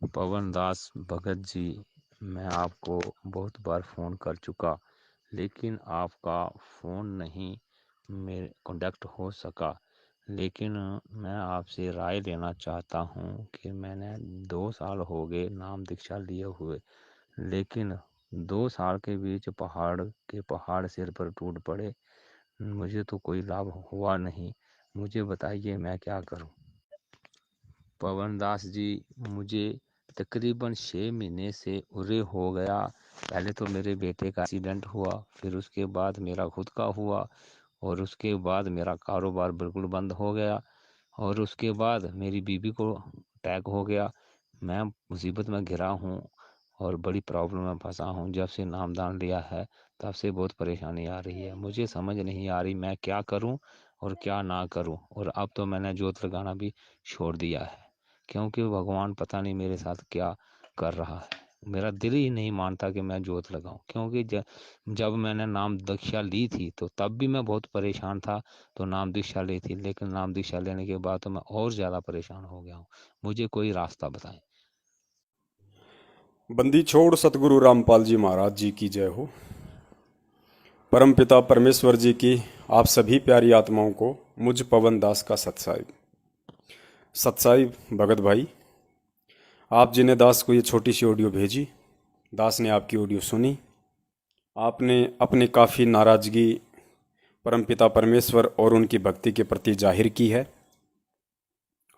पवन दास भगत जी, मैं आपको बहुत बार फ़ोन कर चुका, लेकिन आपका फ़ोन नहीं मेरे कॉन्टैक्ट हो सका। लेकिन मैं आपसे राय लेना चाहता हूँ कि मैंने 2 साल हो गए नाम दीक्षा लिए हुए, लेकिन 2 साल के बीच पहाड़ सिर पर टूट पड़े। मुझे तो कोई लाभ हुआ नहीं। मुझे बताइए मैं क्या करूँ? पवन दास जी, मुझे तकरीबन 6 महीने से उरे हो गया। पहले तो मेरे बेटे का एक्सीडेंट हुआ, फिर उसके बाद मेरा खुद का हुआ, और उसके बाद मेरा कारोबार बिल्कुल बंद हो गया, और उसके बाद मेरी बीवी को अटैक हो गया। मैं मुसीबत में घिरा हूँ और बड़ी प्रॉब्लम में फंसा हूँ। जब से नामदान लिया है तब से बहुत परेशानी आ रही है। मुझे समझ नहीं आ रही मैं क्या करूँ और क्या ना करूँ। और अब तो मैंने जोत लगाना भी छोड़ दिया है, क्योंकि भगवान पता नहीं मेरे साथ क्या कर रहा है। मेरा दिल ही नहीं मानता कि मैं जोत लगाऊं, क्योंकि जब मैंने नाम दीक्षा ली थी तो तब भी मैं बहुत परेशान था, तो नाम दीक्षा ली थी, लेकिन नाम दीक्षा लेने के बाद तो मैं और ज़्यादा परेशान हो गया हूँ। मुझे कोई रास्ता बताएं। बंदी छोड़ सतगुरु रामपाल जी महाराज जी की जय हो। परमपिता परमेश्वर जी की आप सभी प्यारी आत्माओं को मुझ पवन दास का सत्साहिब सत्साहिब भगत भाई, आप जिन्हें दास को ये छोटी सी ऑडियो भेजी, दास ने आपकी ऑडियो सुनी। आपने अपनी काफ़ी नाराज़गी परमपिता परमेश्वर और उनकी भक्ति के प्रति जाहिर की है।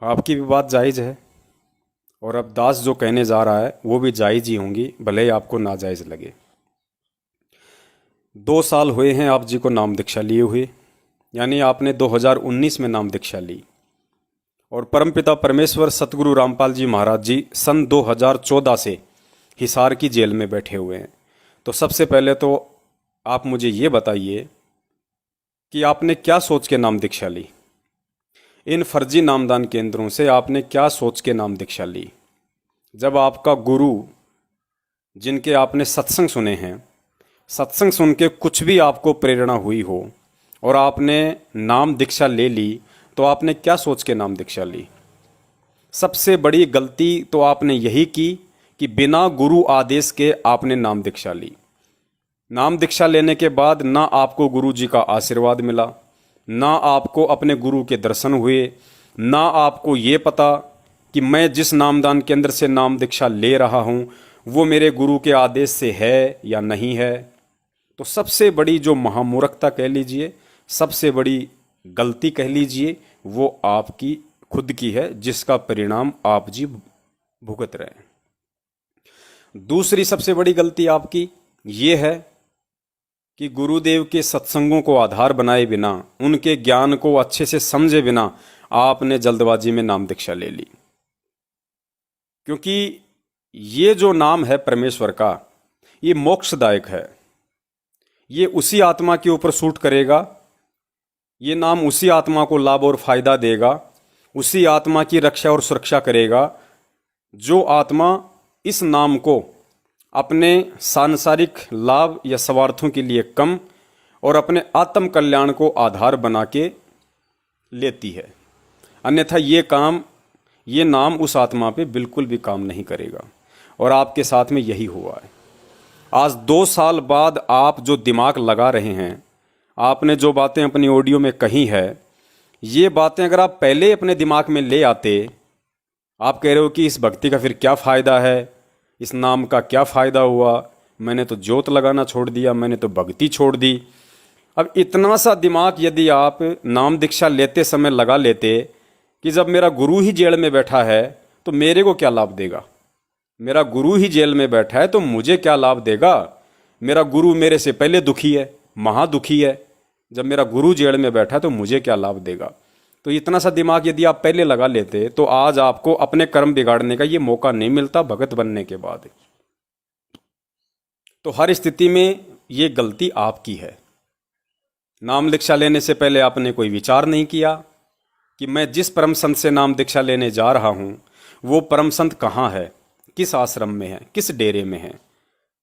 आपकी भी बात जायज़ है, और अब दास जो कहने जा रहा है वो भी जायज़ ही होंगी, भले ही आपको नाजायज़ लगे। 2 साल हुए हैं आप जी को नाम दीक्षा लिए हुए, यानी आपने 2019 में नाम दीक्षा ली, और परमपिता परमेश्वर सतगुरु रामपाल जी महाराज जी सन 2014 से हिसार की जेल में बैठे हुए हैं। तो सबसे पहले तो आप मुझे ये बताइए कि आपने क्या सोच के नाम दीक्षा ली। इन फर्जी नामदान केंद्रों से आपने क्या सोच के नाम दीक्षा ली, जब आपका गुरु, जिनके आपने सत्संग सुने हैं, सत्संग सुन के कुछ भी आपको प्रेरणा हुई हो और आपने नाम दीक्षा ले ली, तो आपने क्या सोच के नाम दीक्षा ली? सबसे बड़ी गलती तो आपने यही की कि बिना गुरु आदेश के आपने नाम दीक्षा ली। नाम दीक्षा लेने के बाद ना आपको गुरु जी का आशीर्वाद मिला, ना आपको अपने गुरु के दर्शन हुए, ना आपको ये पता कि मैं जिस नामदान केंद्र से नाम दीक्षा ले रहा हूँ वो मेरे गुरु के आदेश से है या नहीं है। तो सबसे बड़ी जो महामूर्खता कह लीजिए, सबसे बड़ी गलती कह लीजिए, वो आपकी खुद की है, जिसका परिणाम आप जी भुगत रहे हैं। दूसरी सबसे बड़ी गलती आपकी ये है कि गुरुदेव के सत्संगों को आधार बनाए बिना, उनके ज्ञान को अच्छे से समझे बिना आपने जल्दबाजी में नाम दीक्षा ले ली। क्योंकि ये जो नाम है परमेश्वर का, ये मोक्षदायक है। ये उसी आत्मा के ऊपर सूट करेगा, ये नाम उसी आत्मा को लाभ और फायदा देगा, उसी आत्मा की रक्षा और सुरक्षा करेगा जो आत्मा इस नाम को अपने सांसारिक लाभ या स्वार्थों के लिए कम और अपने आत्म कल्याण को आधार बना के लेती है। अन्यथा ये नाम उस आत्मा पे बिल्कुल भी काम नहीं करेगा, और आपके साथ में यही हुआ है। आज 2 साल बाद आप जो दिमाग लगा रहे हैं, आपने जो बातें अपनी ऑडियो में कही है, ये बातें अगर आप पहले अपने दिमाग में ले आते, आप कह रहे हो कि इस भक्ति का फिर क्या फ़ायदा है, इस नाम का क्या फ़ायदा हुआ, मैंने तो जोत लगाना छोड़ दिया, मैंने तो भक्ति छोड़ दी। अब इतना सा दिमाग यदि आप नाम दीक्षा लेते समय लगा लेते कि जब मेरा गुरु ही जेल में बैठा है तो मेरे को क्या लाभ देगा, मेरा गुरु ही जेल में बैठा है तो मुझे क्या लाभ देगा, मेरा गुरु मेरे से पहले दुखी है, महादुखी है, जब मेरा गुरु जेल में बैठा है तो मुझे क्या लाभ देगा। तो इतना सा दिमाग यदि आप पहले लगा लेते तो आज आपको अपने कर्म बिगाड़ने का ये मौका नहीं मिलता भगत बनने के बाद। तो हर स्थिति में ये गलती आपकी है। नाम दीक्षा लेने से पहले आपने कोई विचार नहीं किया कि मैं जिस परम संत से नाम दीक्षा लेने जा रहा हूँ वो परम संत कहाँ है, किस आश्रम में है, किस डेरे में है।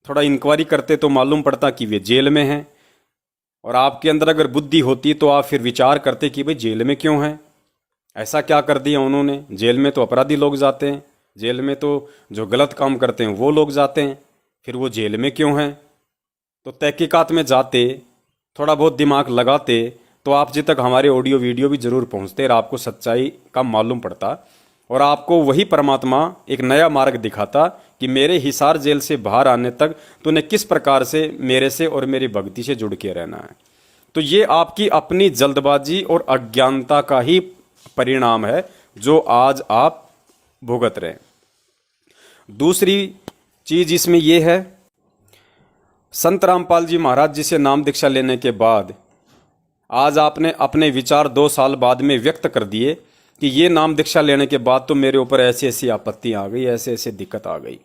थोड़ा इंक्वायरी करते तो मालूम पड़ता कि वे जेल में हैं, और आपके अंदर अगर बुद्धि होती तो आप फिर विचार करते कि भाई जेल में क्यों है, ऐसा क्या कर दिया उन्होंने, जेल में तो अपराधी लोग जाते हैं, जेल में तो जो गलत काम करते हैं वो लोग जाते हैं, फिर वो जेल में क्यों हैं? तो तहकीकात में जाते, थोड़ा बहुत दिमाग लगाते, तो आप जी तक हमारे ऑडियो वीडियो भी जरूर पहुंचते और आपको सच्चाई का मालूम पड़ता, और आपको वही परमात्मा एक नया मार्ग दिखाता कि मेरे हिसार जेल से बाहर आने तक तूने किस प्रकार से मेरे से और मेरी भक्ति से जुड़ के रहना है। तो ये आपकी अपनी जल्दबाजी और अज्ञानता का ही परिणाम है जो आज आप भुगत रहे हैं। दूसरी चीज इसमें यह है, संत रामपाल जी महाराज जी से नाम दीक्षा लेने के बाद आज आपने अपने विचार 2 साल बाद में व्यक्त कर दिए कि ये नाम दीक्षा लेने के बाद तो मेरे ऊपर ऐसी ऐसी आपत्ति आ गई, ऐसे ऐसे दिक्कत आ गई।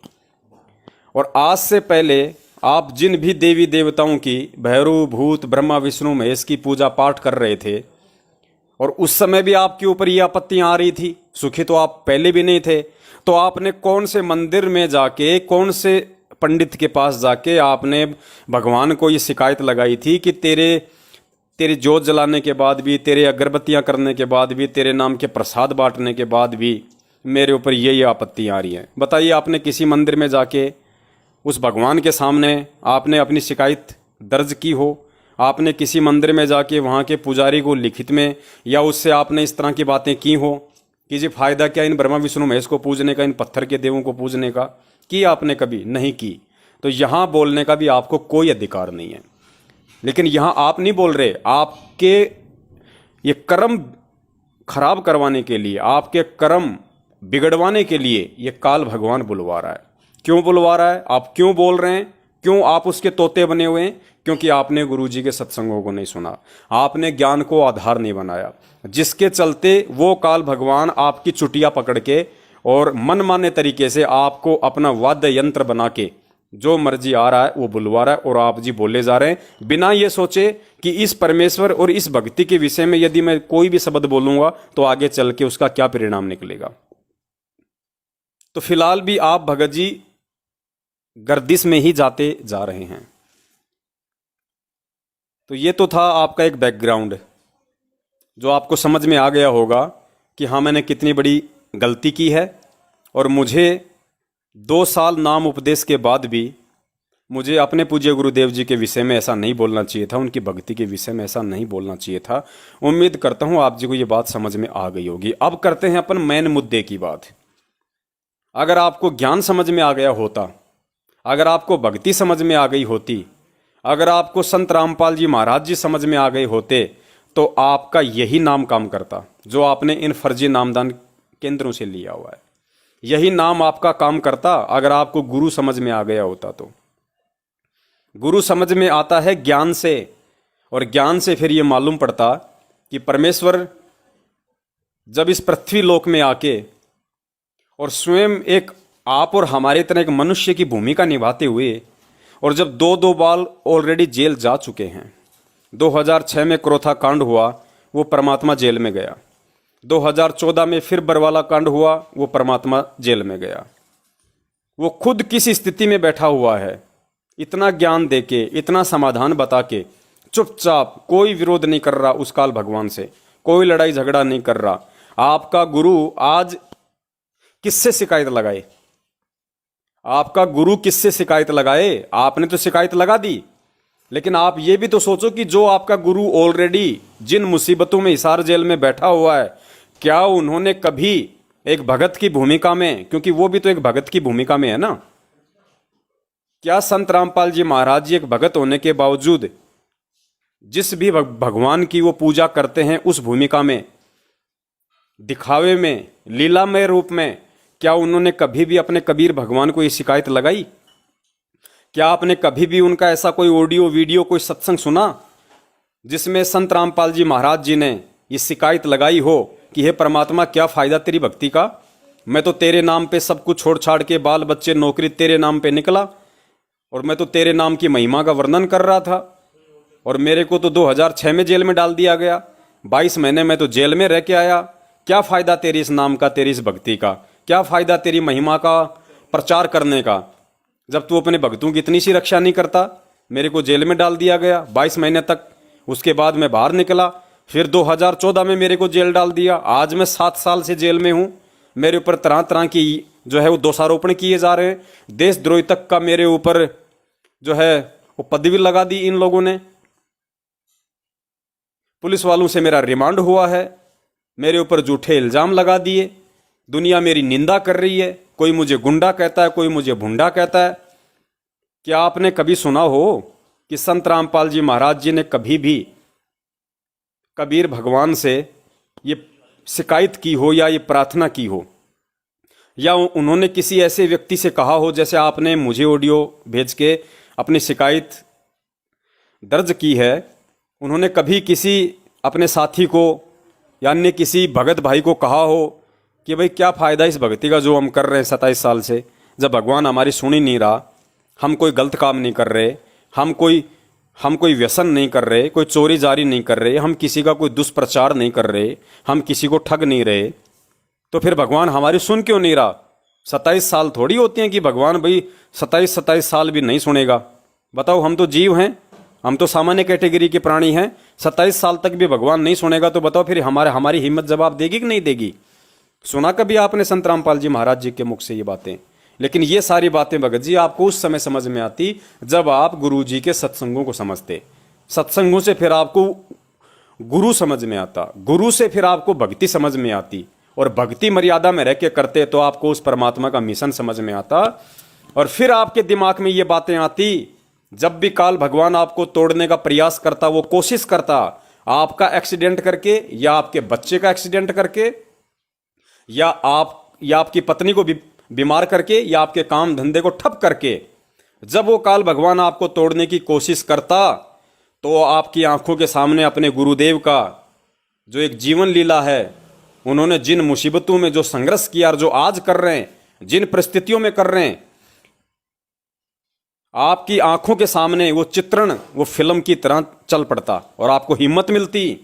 और आज से पहले आप जिन भी देवी देवताओं की, भैरव, भूत, ब्रह्मा, विष्णु, महेश की पूजा पाठ कर रहे थे, और उस समय भी आपके ऊपर ये आपत्तियां आ रही थी, सुखी तो आप पहले भी नहीं थे, तो आपने कौन से मंदिर में जाके, कौन से पंडित के पास जाके आपने भगवान को ये शिकायत लगाई थी कि तेरी जोत जलाने के बाद भी, तेरे अगरबत्तियां करने के बाद भी, तेरे नाम के प्रसाद बांटने के बाद भी मेरे ऊपर ये आपत्तियां आ रही हैं? बताइए, आपने किसी मंदिर में जाके उस भगवान के सामने आपने अपनी शिकायत दर्ज की हो? आपने किसी मंदिर में जाके वहाँ के पुजारी को लिखित में या उससे आपने इस तरह की बातें की हो कि जी फायदा क्या इन ब्रह्मा विष्णु महेश को पूजने का, इन पत्थर के देवों को पूजने का? की आपने कभी? नहीं की। तो यहाँ बोलने का भी आपको कोई अधिकार नहीं है। लेकिन यहाँ आप नहीं बोल रहे, आपके ये कर्म खराब करवाने के लिए, आपके कर्म बिगड़वाने के लिए ये काल भगवान बुलवा रहा है। क्यों बुलवा रहा है? आप क्यों बोल रहे हैं? क्यों आप उसके तोते बने हुए हैं? क्योंकि आपने गुरुजी के सत्संगों को नहीं सुना, आपने ज्ञान को आधार नहीं बनाया, जिसके चलते वो काल भगवान आपकी चुटिया पकड़ के और मनमाने तरीके से आपको अपना वाद्य यंत्र बना के जो मर्जी आ रहा है वो बुलवा रहा है, और आप जी बोले जा रहे हैं बिना ये सोचे कि इस परमेश्वर और इस भक्ति के विषय में यदि मैं कोई भी शब्द बोलूंगा तो आगे चल के उसका क्या परिणाम निकलेगा। तो फिलहाल भी आप भगत जी गर्दिश में ही जाते जा रहे हैं। तो ये तो था आपका एक बैकग्राउंड जो आपको समझ में आ गया होगा कि हाँ, मैंने कितनी बड़ी गलती की है, और मुझे 2 साल नाम उपदेश के बाद भी मुझे अपने पूज्य गुरुदेव जी के विषय में ऐसा नहीं बोलना चाहिए था, उनकी भक्ति के विषय में ऐसा नहीं बोलना चाहिए था। उम्मीद करता हूं आप जी को ये बात समझ में आ गई होगी। अब करते हैं अपन मेन मुद्दे की बात। अगर आपको ज्ञान समझ में आ गया होता, अगर आपको भक्ति समझ में आ गई होती, अगर आपको संत रामपाल जी महाराज जी समझ में आ गए होते, तो आपका यही नाम काम करता जो आपने इन फर्जी नामदान केंद्रों से लिया हुआ है। यही नाम आपका काम करता अगर आपको गुरु समझ में आ गया होता। तो गुरु समझ में आता है ज्ञान से, और ज्ञान से फिर ये मालूम पड़ता कि परमेश्वर जब इस पृथ्वी लोक में आके और स्वयं एक आप और हमारे तरह एक मनुष्य की भूमिका निभाते हुए, और जब 2 बार ऑलरेडी जेल जा चुके हैं, 2006 में क्रोथा कांड हुआ, वो परमात्मा जेल में गया। 2014 में फिर बरवाला कांड हुआ, वो परमात्मा जेल में गया। वो खुद किस स्थिति में बैठा हुआ है, इतना ज्ञान देके, इतना समाधान बता के, चुपचाप कोई विरोध नहीं कर रहा उस काल भगवान से, कोई लड़ाई झगड़ा नहीं कर रहा। आपका गुरु आज किससे शिकायत लगाए? आपका गुरु किससे शिकायत लगाए? आपने तो शिकायत लगा दी, लेकिन आप ये भी तो सोचो कि जो आपका गुरु ऑलरेडी जिन मुसीबतों में हिसार जेल में बैठा हुआ है, क्या उन्होंने कभी एक भगत की भूमिका में, क्योंकि वो भी तो एक भगत की भूमिका में है ना, क्या संत रामपाल जी महाराज जी एक भगत होने के बावजूद जिस भी भगवान की वो पूजा करते हैं उस भूमिका में, दिखावे में, लीलामय रूप में, क्या उन्होंने कभी भी अपने कबीर भगवान को ये शिकायत लगाई? क्या आपने कभी भी उनका ऐसा कोई ऑडियो वीडियो, कोई सत्संग सुना जिसमें संत रामपाल जी महाराज जी ने ये शिकायत लगाई हो कि हे परमात्मा, क्या फायदा तेरी भक्ति का? मैं तो तेरे नाम पे सब कुछ छोड़ छाड़ के, बाल बच्चे, नौकरी तेरे नाम पे निकला, और मैं तो तेरे नाम की महिमा का वर्णन कर रहा था, और मेरे को तो 2006 में जेल में डाल दिया गया। 22 महीने मैं तो जेल में रह के आया। क्या फायदा तेरी इस नाम का, तेरी इस भक्ति का? क्या फायदा तेरी महिमा का प्रचार करने का, जब तू अपने भक्तों की इतनी सी रक्षा नहीं करता? मेरे को जेल में डाल दिया गया 22 महीने तक। उसके बाद मैं बाहर निकला, फिर 2014 में मेरे को जेल डाल दिया। आज मैं 7 साल से जेल में हूं। मेरे ऊपर तरह तरह की जो है वो दोषारोपण किए जा रहे हैं। देशद्रोही तक का मेरे ऊपर जो है वो पदवी लगा दी इन लोगों ने। पुलिस वालों से मेरा रिमांड हुआ है, मेरे ऊपर झूठे इल्जाम लगा दिए, दुनिया मेरी निंदा कर रही है, कोई मुझे गुंडा कहता है, कोई मुझे भुंडा कहता है। क्या आपने कभी सुना हो कि संत रामपाल जी महाराज जी ने कभी भी कबीर भगवान से ये शिकायत की हो या ये प्रार्थना की हो, या उन्होंने किसी ऐसे व्यक्ति से कहा हो जैसे आपने मुझे ऑडियो भेज के अपनी शिकायत दर्ज की है? उन्होंने कभी किसी अपने साथी को या अन्य किसी भगत भाई को कहा हो कि भाई क्या फ़ायदा इस भक्ति का जो हम कर रहे हैं 27 साल से, जब भगवान हमारी सुन ही नहीं रहा, हम कोई गलत काम नहीं कर रहे, हम कोई व्यसन नहीं कर रहे, कोई चोरी जारी नहीं कर रहे, हम किसी का कोई दुष्प्रचार नहीं कर रहे, हम किसी को ठग नहीं रहे, तो फिर भगवान हमारी सुन क्यों नहीं रहा? 27 साल थोड़ी होते हैं कि भगवान भाई 27 साल भी नहीं सुनेगा। बताओ, हम तो जीव हैं, हम तो सामान्य कैटेगरी के प्राणी हैं। 27 साल तक भी भगवान नहीं सुनेगा तो बताओ फिर हमारी हिम्मत जवाब देगी कि नहीं देगी? सुना कभी आपने संत रामपाल जी महाराज जी के मुख से ये बातें? लेकिन ये सारी बातें भगत जी आपको उस समय समझ में आती जब आप गुरु जी के सत्संगों को समझते। सत्संगों से फिर आपको गुरु समझ में आता, गुरु से फिर आपको भक्ति समझ में आती, और भक्ति मर्यादा में रह के करते तो आपको उस परमात्मा का मिशन समझ में आता। और फिर आपके दिमाग में ये बातें आती, जब भी काल भगवान आपको तोड़ने का प्रयास करता, वो कोशिश करता आपका एक्सीडेंट करके, या आपके बच्चे का एक्सीडेंट करके, या आपकी पत्नी को बीमार करके, या आपके काम धंधे को ठप करके, जब वो काल भगवान आपको तोड़ने की कोशिश करता तो आपकी आंखों के सामने अपने गुरुदेव का जो एक जीवन लीला है, उन्होंने जिन मुसीबतों में जो संघर्ष किया और जो आज कर रहे हैं, जिन परिस्थितियों में कर रहे हैं, आपकी आंखों के सामने वो चित्रण वो फिल्म की तरह चल पड़ता और आपको हिम्मत मिलती,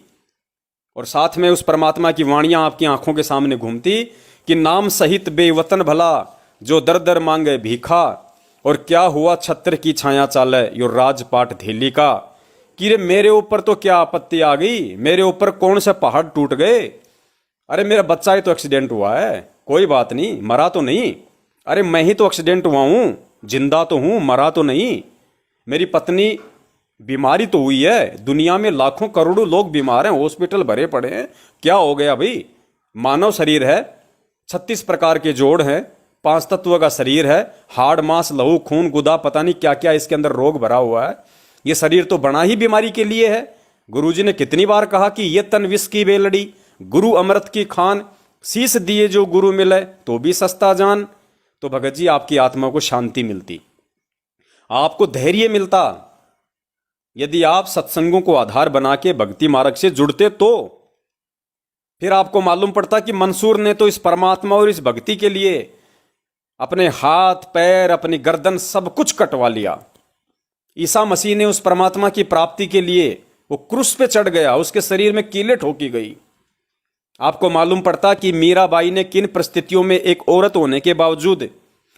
और साथ में उस परमात्मा की वाणियां आपकी आंखों के सामने घूमती कि नाम सहित बेवतन भला जो दर दर मांगे भीखा, और क्या हुआ छत्र की छाया चाले यो राजपाट धेली का। कि रे मेरे ऊपर तो क्या आपत्ति आ गई, मेरे ऊपर कौन से पहाड़ टूट गए? अरे मेरा बच्चा ही तो एक्सीडेंट हुआ है, कोई बात नहीं, मरा तो नहीं। अरे मैं ही तो एक्सीडेंट हुआ हूं, जिंदा तो हूं, मरा तो नहीं। मेरी पत्नी बीमारी तो हुई है, दुनिया में लाखों करोड़ों लोग बीमार हैं, हॉस्पिटल भरे पड़े हैं, क्या हो गया भाई? मानव शरीर है, 36 प्रकार के जोड़ हैं, 5 तत्व का शरीर है, हाड़ मांस लहू खून गुदा पता नहीं क्या क्या इसके अंदर रोग भरा हुआ है। ये शरीर तो बना ही बीमारी के लिए है। गुरुजी ने कितनी बार कहा कि ये तन विष की बेलड़ी, गुरु अमृत की खान, शीश दिए जो गुरु मिले तो भी सस्ता जान। तो भगत जी आपकी आत्मा को शांति मिलती, आपको धैर्य मिलता, यदि आप सत्संगों को आधार बना के भक्ति मार्ग से जुड़ते तो फिर आपको मालूम पड़ता कि मंसूर ने तो इस परमात्मा और इस भक्ति के लिए अपने हाथ पैर अपनी गर्दन सब कुछ कटवा लिया। ईसा मसीह ने उस परमात्मा की प्राप्ति के लिए वो क्रूस पे चढ़ गया, उसके शरीर में कीलें ठोकी गई। आपको मालूम पड़ता कि मीराबाई ने किन परिस्थितियों में एक औरत होने के बावजूद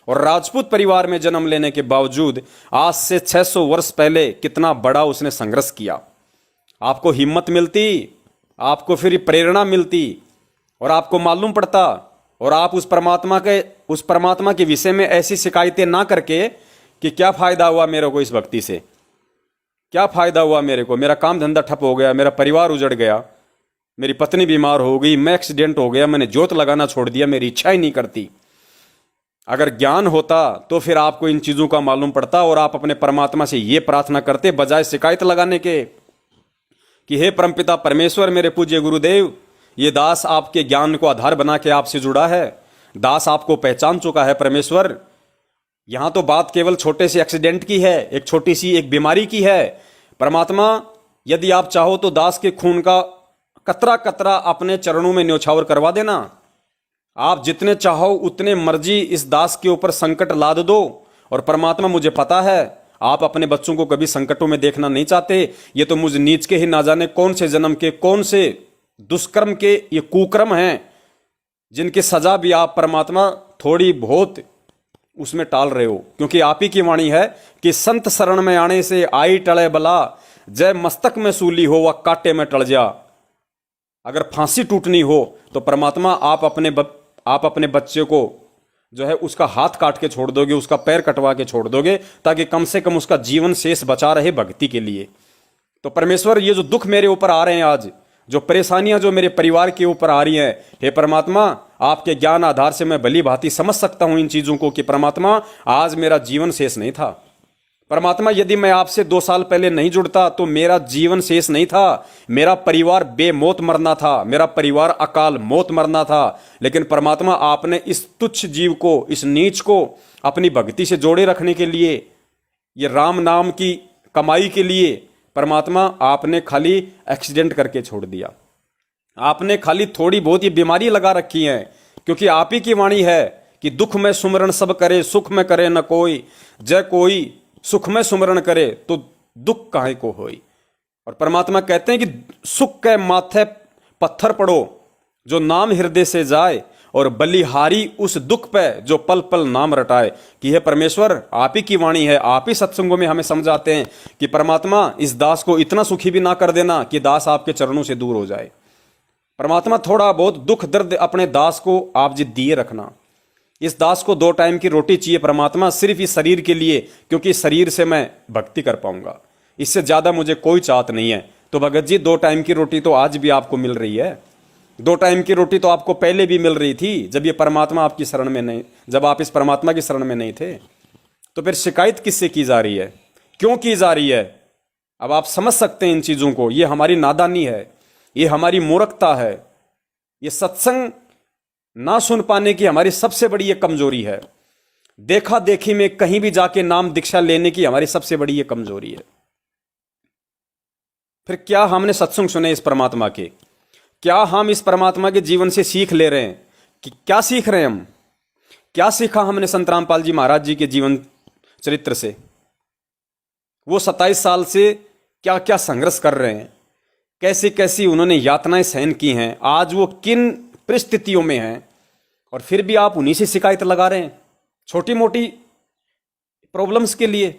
और राजपूत परिवार में जन्म लेने के बावजूद आज से 600 वर्ष पहले कितना बड़ा उसने संघर्ष किया। आपको हिम्मत मिलती, आपको फिर प्रेरणा मिलती, और आपको मालूम पड़ता, और आप उस परमात्मा के विषय में ऐसी शिकायतें ना करके कि क्या फायदा हुआ मेरे को इस भक्ति से, क्या फायदा हुआ मेरे को, मेरा काम धंधा ठप हो गया, मेरा परिवार उजड़ गया, मेरी पत्नी बीमार हो गई, मैं एक्सीडेंट हो गया, मैंने जोत लगाना छोड़ दिया, मेरी इच्छा ही नहीं करती। अगर ज्ञान होता तो फिर आपको इन चीजों का मालूम पड़ता और आप अपने परमात्मा से ये प्रार्थना करते बजाय शिकायत लगाने के कि हे परमपिता परमेश्वर, मेरे पूज्य गुरुदेव, ये दास आपके ज्ञान को आधार बना के आपसे जुड़ा है, दास आपको पहचान चुका है परमेश्वर। यहां तो बात केवल छोटे से एक्सीडेंट की है, एक छोटी सी एक बीमारी की है। परमात्मा, यदि आप चाहो तो दास के खून का कतरा कतरा अपने चरणों में न्योछावर करवा देना। आप जितने चाहो उतने मर्जी इस दास के ऊपर संकट लाद दो, और परमात्मा मुझे पता है आप अपने बच्चों को कभी संकटों में देखना नहीं चाहते। ये तो मुझ नीच के ही ना जाने कौन से जन्म के, कौन से दुष्कर्म के ये कुकर्म हैं जिनकी सजा भी आप परमात्मा थोड़ी बहुत उसमें टाल रहे हो, क्योंकि आप ही की वाणी है कि संत शरण में आने से आई टले बला, जय मस्तक में सूली हो व कांटे में टल जा। अगर फांसी टूटनी हो तो परमात्मा आप अपने बच्चे को जो है उसका हाथ काट के छोड़ दोगे, उसका पैर कटवा के छोड़ दोगे, ताकि कम से कम उसका जीवन शेष बचा रहे भक्ति के लिए। तो परमेश्वर, ये जो दुख मेरे ऊपर आ रहे हैं आज, जो परेशानियां जो मेरे परिवार के ऊपर आ रही हैं, हे परमात्मा, आपके ज्ञान आधार से मैं भली भांति समझ सकता हूं इन चीजों को कि परमात्मा आज मेरा जीवन शेष नहीं था। परमात्मा, यदि मैं आपसे 2 साल पहले नहीं जुड़ता तो मेरा जीवन शेष नहीं था, मेरा परिवार बेमौत मरना था, मेरा परिवार अकाल मौत मरना था। लेकिन परमात्मा, आपने इस तुच्छ जीव को, इस नीच को अपनी भक्ति से जोड़े रखने के लिए, ये राम नाम की कमाई के लिए, परमात्मा आपने खाली एक्सीडेंट करके छोड़ दिया। आपने खाली थोड़ी बहुत ये बीमारी लगा रखी है, क्योंकि आप ही की वाणी है कि दुख में सुमरण सब करे, सुख में करे न कोई, जय कोई सुख में सुमरण करे तो दुख काहे को होई। और परमात्मा कहते हैं कि सुख के माथे पत्थर पड़ो जो नाम हृदय से जाए, और बलिहारी उस दुख पे जो पल पल नाम रटाए। कि हे परमेश्वर, आप ही की वाणी है, आप ही सत्संगों में हमें समझाते हैं कि परमात्मा, इस दास को इतना सुखी भी ना कर देना कि दास आपके चरणों से दूर हो जाए। परमात्मा, थोड़ा बहुत दुख दर्द अपने दास को आप जी दिए रखना। इस दास को 2 टाइम की रोटी चाहिए परमात्मा, सिर्फ इस शरीर के लिए, क्योंकि इस शरीर से मैं भक्ति कर पाऊंगा, इससे ज्यादा मुझे कोई चाहत नहीं है। तो भगत जी, 2 टाइम की रोटी तो आज भी आपको मिल रही है, 2 टाइम की रोटी तो आपको पहले भी मिल रही थी, जब ये परमात्मा आपकी शरण में नहीं, जब आप इस परमात्मा की शरण में नहीं थे। तो फिर शिकायत किससे की जा रही है, क्यों की जा रही है? अब आप समझ सकते हैं इन चीजों को। ये हमारी नादानी है, ये हमारी मूर्खता है, ये सत्संग ना सुन पाने की हमारी सबसे बड़ी ये कमजोरी है। देखा देखी में कहीं भी जाके नाम दीक्षा लेने की हमारी सबसे बड़ी ये कमजोरी है। फिर क्या हमने सत्संग सुने इस परमात्मा के? क्या हम इस परमात्मा के जीवन से सीख ले रहे हैं? कि क्या सीख रहे हैं हम? क्या सीखा हमने संत रामपाल जी महाराज जी के जीवन चरित्र से? वो 27 साल से क्या क्या संघर्ष कर रहे हैं, कैसी कैसी उन्होंने यातनाएं सहन की हैं, आज वो किन परिस्थितियों में हैं, और फिर भी आप उन्हीं से शिकायत लगा रहे हैं छोटी मोटी प्रॉब्लम्स के लिए।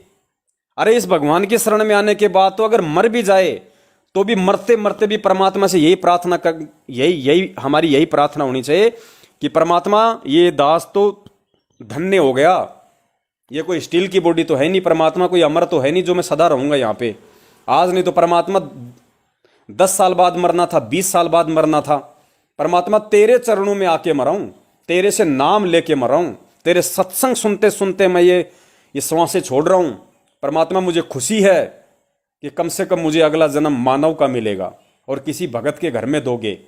अरे इस भगवान की शरण में आने के बाद तो अगर मर भी जाए तो भी मरते मरते भी परमात्मा से यही प्रार्थना कर, यही हमारी यही प्रार्थना होनी चाहिए कि परमात्मा, ये दास तो धन्य हो गया, ये कोई स्टील की बॉडी तो है नहीं, परमात्मा कोई अमर तो है नहीं जो मैं सदा रहूंगा यहाँ पे। आज नहीं तो परमात्मा 10 साल बाद मरना था, 20 साल बाद मरना था। परमात्मा, तेरे चरणों में आके मरा हूं, तेरे से नाम लेके मरा हूं, तेरे सत्संग सुनते सुनते मैं ये सांसें छोड़ रहा हूं। परमात्मा, मुझे खुशी है कि कम से कम मुझे अगला जन्म मानव का मिलेगा और किसी भगत के घर में दोगे,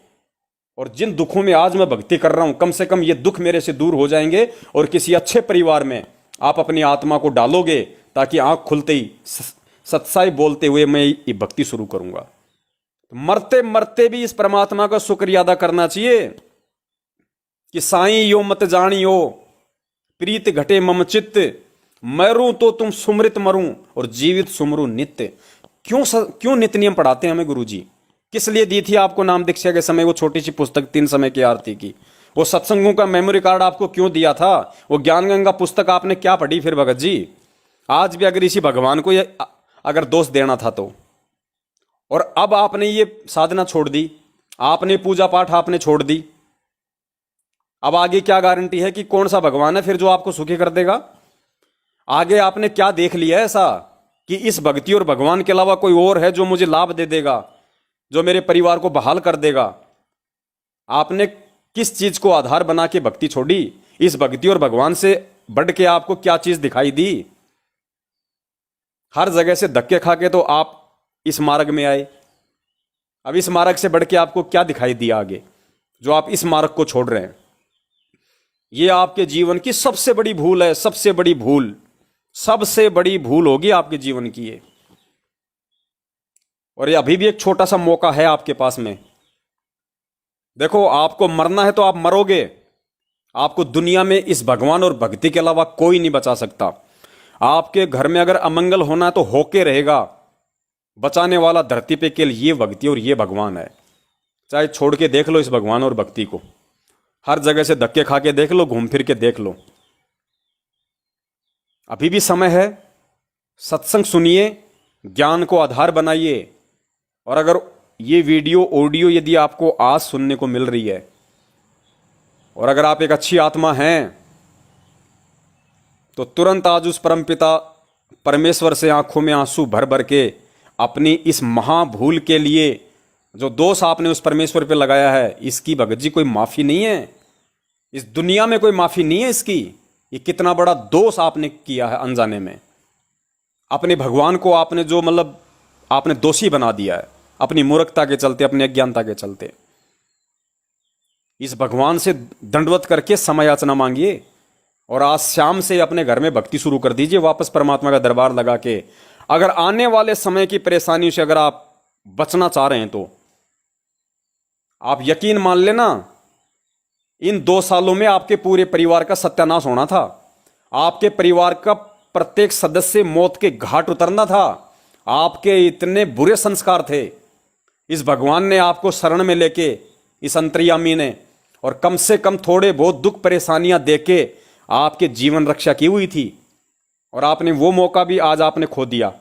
और जिन दुखों में आज मैं भक्ति कर रहा हूं, कम से कम ये दुख मेरे से दूर हो जाएंगे और किसी अच्छे परिवार में आप अपनी आत्मा को डालोगे, ताकि आंख खुलते ही सत्साई बोलते हुए मैं ये भक्ति शुरू करूंगा। तो मरते मरते भी इस परमात्मा का शुक्रिया अदा करना चाहिए कि साईं यो मत जानियो प्रीत घटे मम चित्त, मरूं तो तुम सुमृत मरूं और जीवित सुमरू नित्य। क्यों नित्य नियम पढ़ाते हैं हमें गुरुजी? किस लिए दी थी आपको नाम दीक्षा के समय वो छोटी सी पुस्तक 3 समय की आरती की? वो सत्संगों का मेमोरी कार्ड आपको क्यों दिया था? वो ज्ञान गंगा पुस्तक आपने क्या पढ़ी फिर भगत जी? आज भी अगर इसी भगवान को ये अगर दोष देना था तो, और अब आपने ये साधना छोड़ दी, आपने पूजा पाठ आपने छोड़ दी, अब आगे क्या गारंटी है कि कौन सा भगवान है फिर जो आपको सुखी कर देगा? आगे आपने क्या देख लिया ऐसा कि इस भक्ति और भगवान के अलावा कोई और है जो मुझे लाभ दे देगा, जो मेरे परिवार को बहाल कर देगा? आपने किस चीज को आधार बना के भक्ति छोड़ी? इस भक्ति और भगवान से बढ़ के आपको क्या चीज दिखाई दी? हर जगह से धक्के खा के तो आप इस मार्ग में आए। अब इस मार्ग से बढ़ के आपको क्या दिखाई दिया आगे, जो आप इस मार्ग को छोड़ रहे हैं? ये आपके जीवन की सबसे बड़ी भूल है, सबसे बड़ी भूल, सबसे बड़ी भूल होगी आपके जीवन की ये। और ये अभी भी एक छोटा सा मौका है आपके पास में। देखो, आपको मरना है तो आप मरोगे, आपको दुनिया में इस भगवान और भक्ति के अलावा कोई नहीं बचा सकता। आपके घर में अगर अमंगल होना है तो होके रहेगा। बचाने वाला धरती पे केवल ये भक्ति और ये भगवान है। चाहे छोड़ के देख लो इस भगवान और भक्ति को, हर जगह से धक्के खा के देख लो, घूम फिर के देख लो। अभी भी समय है, सत्संग सुनिए, ज्ञान को आधार बनाइए। और अगर ये वीडियो ऑडियो यदि आपको आज सुनने को मिल रही है, और अगर आप एक अच्छी आत्मा हैं तो तुरंत आज उस परमपिता परमेश्वर से आंखों में आंसू भर भर के अपनी इस महाभूल के लिए जो दोष आपने उस परमेश्वर पे लगाया है, इसकी भगत जी कोई माफी नहीं है। इस दुनिया में कोई माफी नहीं है इसकी। ये कितना बड़ा दोष आपने किया है अनजाने में। अपने भगवान को आपने जो मतलब आपने दोषी बना दिया है अपनी मूर्खता के चलते, अपनी अज्ञानता के चलते। इस भगवान से दंडवत करके समय याचना मांगिए और आज शाम से अपने घर में भक्ति शुरू कर दीजिए, वापस परमात्मा का दरबार लगा के। अगर आने वाले समय की परेशानियों से अगर आप बचना चाह रहे हैं तो आप यकीन मान लेना, इन 2 सालों में आपके पूरे परिवार का सत्यानाश होना था। आपके परिवार का प्रत्येक सदस्य मौत के घाट उतरना था। आपके इतने बुरे संस्कार थे। इस भगवान ने आपको शरण में लेके, इस अंतर्यामी ने, और कम से कम थोड़े बहुत दुख परेशानियां देके आपके जीवन रक्षा की हुई थी, और आपने वो मौका भी आज आपने खो दिया।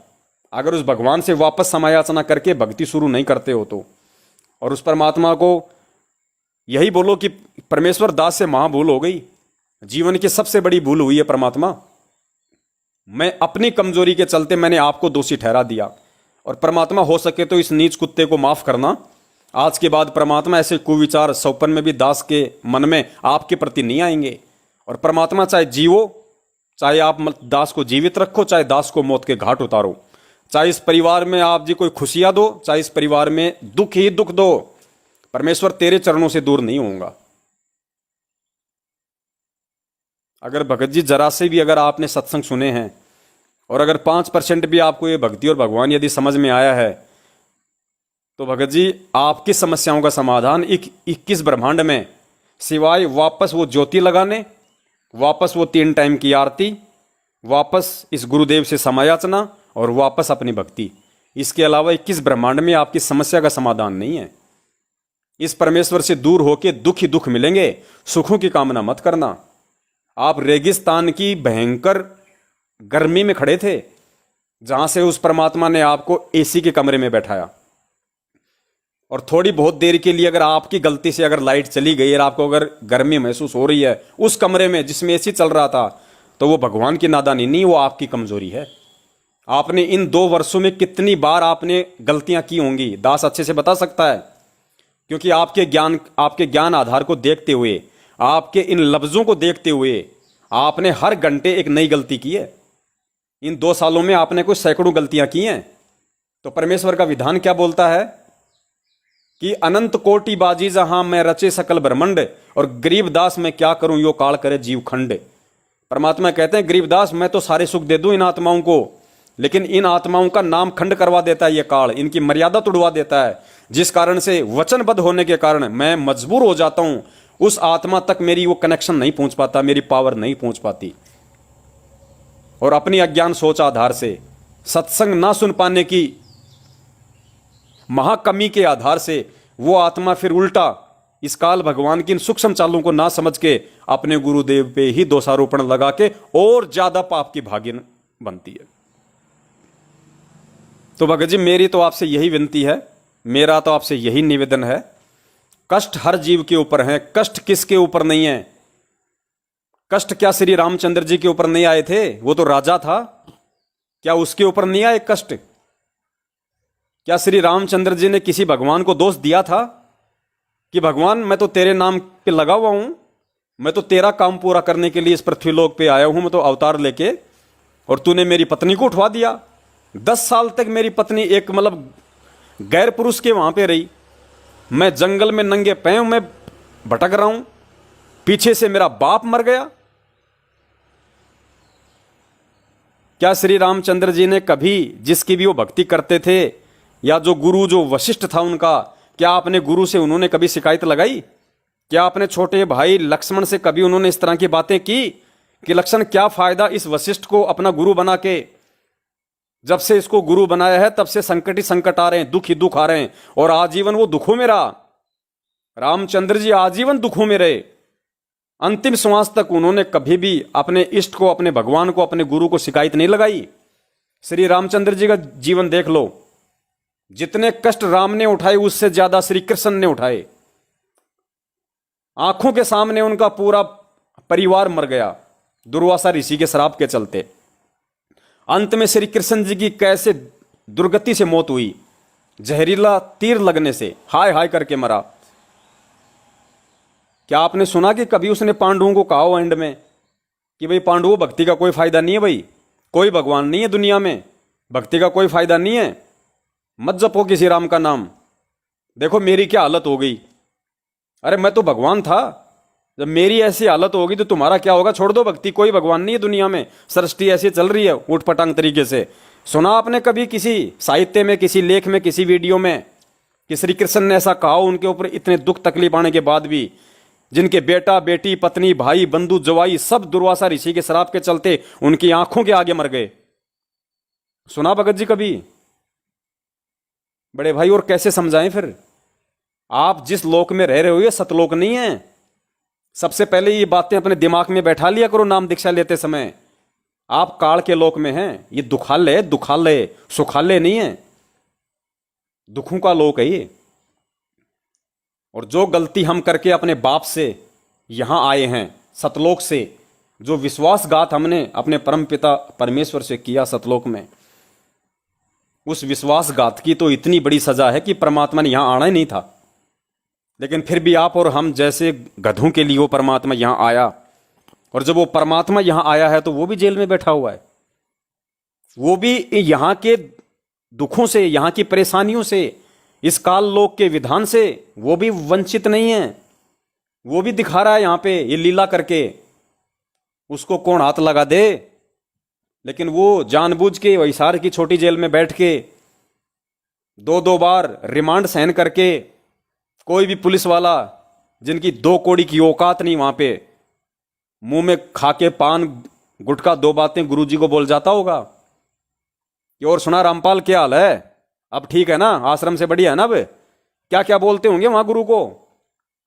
अगर उस भगवान से वापस समायाचना करके भक्ति शुरू नहीं करते हो तो, और उस परमात्मा को यही बोलो कि परमेश्वर दास से महाभूल हो गई, जीवन की सबसे बड़ी भूल हुई है परमात्मा, मैं अपनी कमजोरी के चलते मैंने आपको दोषी ठहरा दिया। और परमात्मा हो सके तो इस नीच कुत्ते को माफ करना। आज के बाद परमात्मा ऐसे कुविचार सौपन में भी दास के मन में आपके प्रति नहीं आएंगे। और परमात्मा चाहे जीवो, चाहे आप दास को जीवित रखो, चाहे दास को मौत के घाट उतारो, चाहे इस परिवार में आप जी कोई खुशियां दो, चाहे इस परिवार में दुख ही दुख दो, परमेश्वर तेरे चरणों से दूर नहीं होऊंगा। अगर भगत जी जरा से भी अगर आपने सत्संग सुने हैं और अगर 5% भी आपको ये भक्ति और भगवान यदि समझ में आया है, तो भगत जी आपकी समस्याओं का समाधान 21 ब्रह्मांड में, सिवाय वापस वो ज्योति लगाने, वापस वो 3 टाइम की आरती, वापस इस गुरुदेव से समायाचना और वापस अपनी भक्ति, इसके अलावा 21 ब्रह्मांड में आपकी समस्या का समाधान नहीं है। इस परमेश्वर से दूर होके दुख ही दुख मिलेंगे, सुखों की कामना मत करना। आप रेगिस्तान की भयंकर गर्मी में खड़े थे, जहां से उस परमात्मा ने आपको एसी के कमरे में बैठाया, और थोड़ी बहुत देर के लिए अगर आपकी गलती से अगर लाइट चली गई और आपको अगर गर्मी महसूस हो रही है उस कमरे में जिसमें एसी चल रहा था, तो वो भगवान की नादानी नहीं, वो आपकी कमजोरी है। आपने इन 2 वर्षों में कितनी बार आपने गलतियां की होंगी, दास अच्छे से बता सकता है, क्योंकि आपके ज्ञान आधार को देखते हुए, आपके इन लफ्जों को देखते हुए आपने हर घंटे एक नई गलती की है। इन 2 सालों में आपने कुछ सैकड़ों गलतियां की हैं। तो परमेश्वर का विधान क्या बोलता है कि अनंत कोटि बाजी जहां मैं रचे सकल ब्रह्मंड, और गरीबदास मैं क्या करूं यो काल करे जीव खंड। परमात्मा कहते हैं गरीबदास मैं तो सारे सुख दे दूं इन आत्माओं को, लेकिन इन आत्माओं का नाम खंड करवा देता है ये काल, इनकी मर्यादा तोड़वा देता है, जिस कारण से वचनबद्ध होने के कारण मैं मजबूर हो जाता हूं, उस आत्मा तक मेरी वो कनेक्शन नहीं पहुंच पाता, मेरी पावर नहीं पहुंच पाती। और अपनी अज्ञान सोच आधार से, सत्संग ना सुन पाने की महाकमी के आधार से, वो आत्मा फिर उल्टा इस काल भगवान की इन सूक्ष्म चालों को ना समझ के अपने गुरुदेव पे ही दोषारोपण लगा के और ज्यादा पाप की भागिन बनती है। तो भगत जी मेरी तो आपसे यही विनती है, मेरा तो आपसे यही निवेदन है, कष्ट हर जीव के ऊपर है, कष्ट किसके ऊपर नहीं है? कष्ट क्या श्री रामचंद्र जी के ऊपर नहीं आए थे? वो तो राजा था, क्या उसके ऊपर नहीं आए कष्ट? क्या श्री रामचंद्र जी ने किसी भगवान को दोष दिया था कि भगवान मैं तो तेरे नाम पे लगा हुआ हूं, मैं तो तेरा काम पूरा करने के लिए इस पृथ्वीलोक पे आया हूं, मैं तो अवतार लेके, और तूने मेरी पत्नी को उठवा दिया। 10 साल तक मेरी पत्नी एक मतलब गैर पुरुष के वहां पे रही, मैं जंगल में नंगे पैरों में भटक रहा हूं, पीछे से मेरा बाप मर गया। क्या श्री रामचंद्र जी ने कभी जिसकी भी वो भक्ति करते थे, या जो गुरु जो वशिष्ठ था उनका, क्या आपने गुरु से उन्होंने कभी शिकायत लगाई? क्या आपने छोटे भाई लक्ष्मण से कभी उन्होंने इस तरह की बातें की कि लक्ष्मण क्या फायदा इस वशिष्ठ को अपना गुरु बना के, जब से इसको गुरु बनाया है तब से संकट ही संकट आ रहे हैं, दुख ही दुख आ रहे हैं, और आजीवन वो दुखों में रहा। रामचंद्र जी आजीवन दुखों में रहे, अंतिम श्वास तक उन्होंने कभी भी अपने इष्ट को, अपने भगवान को, अपने गुरु को शिकायत नहीं लगाई। श्री रामचंद्र जी का जीवन देख लो, जितने कष्ट राम ने उठाए उससे ज्यादा श्री कृष्ण ने उठाए। आंखों के सामने उनका पूरा परिवार मर गया, दुर्वासा ऋषि के श्राप के चलते। अंत में श्री कृष्ण जी की कैसे दुर्गति से मौत हुई, जहरीला तीर लगने से हाय हाय करके मरा। क्या आपने सुना कि कभी उसने पांडवों को कहा हो एंड में कि भाई पांडवों, भक्ति का कोई फायदा नहीं है, भाई कोई भगवान नहीं है दुनिया में, भक्ति का कोई फायदा नहीं है, मत जपो किसी राम का नाम। देखो मेरी क्या हालत हो गई, अरे मैं तो भगवान था, जब मेरी ऐसी हालत होगी तो तुम्हारा क्या होगा। छोड़ दो भक्ति, कोई भगवान नहीं है दुनिया में, सृष्टि ऐसी चल रही है ऊट पटांग तरीके से। सुना आपने कभी किसी साहित्य में, किसी लेख में, किसी वीडियो में कि श्री कृष्ण ने ऐसा कहा उनके ऊपर इतने दुख तकलीफ आने के बाद भी, जिनके बेटा बेटी पत्नी भाई बंधु जवाई सब दुर्वासा ऋषि के श्राप के चलते उनकी आंखों के आगे मर गए? सुना भगत जी कभी? बड़े भाई और कैसे समझाएं फिर? आप जिस लोक में रह रहे हो ये सतलोक नहीं है। सबसे पहले ये बातें अपने दिमाग में बैठा लिया करो नाम दीक्षा लेते समय। आप काल के लोक में हैं, ये दुखालय दुखालय सुखालय नहीं है, दुखों का लोक है ये। और जो गलती हम करके अपने बाप से यहां आए हैं सतलोक से, जो विश्वासघात हमने अपने परम पिता परमेश्वर से किया सतलोक में, उस विश्वासघात की तो इतनी बड़ी सजा है कि परमात्मा ने यहां आना ही नहीं था। लेकिन फिर भी आप और हम जैसे गधों के लिए वो परमात्मा यहां आया, और जब वो परमात्मा यहां आया है तो वो भी जेल में बैठा हुआ है, वो भी यहां के दुखों से, यहां की परेशानियों से, इस काल लोक के विधान से वो भी वंचित नहीं है। वो भी दिखा रहा है यहां पे ये लीला करके, उसको कौन हाथ लगा दे। लेकिन वो जानबूझ के हिसार की छोटी जेल में बैठ के 2-2 बार रिमांड सहन करके, कोई भी पुलिस वाला जिनकी 2 कौड़ी की औकात नहीं वहां पे, मुंह में खा के पान गुटखा 2 बातें गुरुजी को बोल जाता होगा कि और सुना रामपाल क्या हाल है, अब ठीक है ना, आश्रम से बढ़िया है ना। अब क्या क्या बोलते होंगे वहां गुरु को।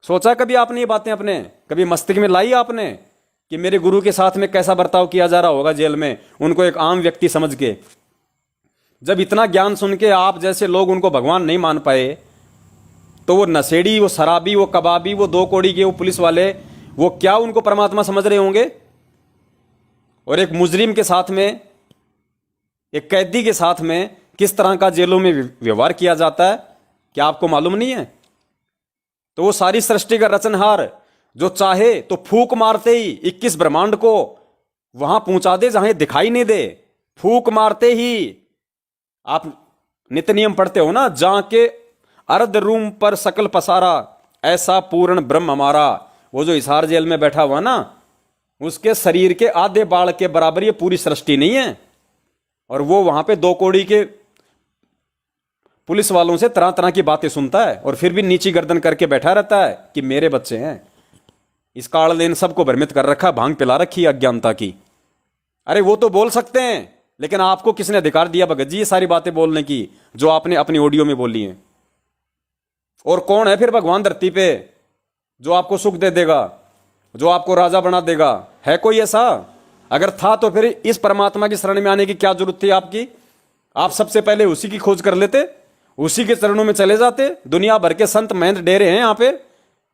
सोचा कभी आपने ये बातें अपने कभी मस्तिष्क में लाई आपने कि मेरे गुरु के साथ में कैसा बर्ताव किया जा रहा होगा जेल में, उनको एक आम व्यक्ति समझ के। जब इतना ज्ञान सुन के आप जैसे लोग उनको भगवान नहीं मान पाए, तो वो नशेड़ी, वो शराबी, वो कबाबी, वो 2 कौड़ी के वो पुलिस वाले, वो क्या उनको परमात्मा समझ रहे होंगे। और एक मुजरिम के साथ में, एक कैदी के साथ में किस तरह का जेलों में व्यवहार किया जाता है, क्या आपको मालूम नहीं है? तो वो सारी सृष्टि का रचनहार जो चाहे तो फूक मारते ही 21 ब्रह्मांड को वहां पहुंचा दे जहां दिखाई नहीं दे। फूक मारते ही, आप नित्य नियम पढ़ते हो ना, जहां के अर्ध रूम पर सकल पसारा, ऐसा पूर्ण ब्रह्म हमारा। वो जो हिसार जेल में बैठा हुआ ना, उसके शरीर के आधे बाल के बराबर ये पूरी सृष्टि नहीं है। और वो वहां पे 2 कौड़ी के पुलिस वालों से तरह तरह की बातें सुनता है, और फिर भी नीची गर्दन करके बैठा रहता है कि मेरे बच्चे हैं। इस काल ने इन सबको भ्रमित कर रखा, भांग पिला रखी है अज्ञानता की। अरे वो तो बोल सकते हैं, लेकिन आपको किसने अधिकार दिया भगत जी ये सारी बातें बोलने की जो आपने अपनी ऑडियो में बोली हैं? और कौन है फिर भगवान धरती पे जो आपको सुख दे देगा, जो आपको राजा बना देगा? है कोई ऐसा? अगर था तो फिर इस परमात्मा की शरण में आने की क्या जरूरत थी आपकी? आप सबसे पहले उसी की खोज कर लेते, उसी के चरणों में चले जाते। दुनिया भर के संत महंत डेरे हैं यहाँ पे,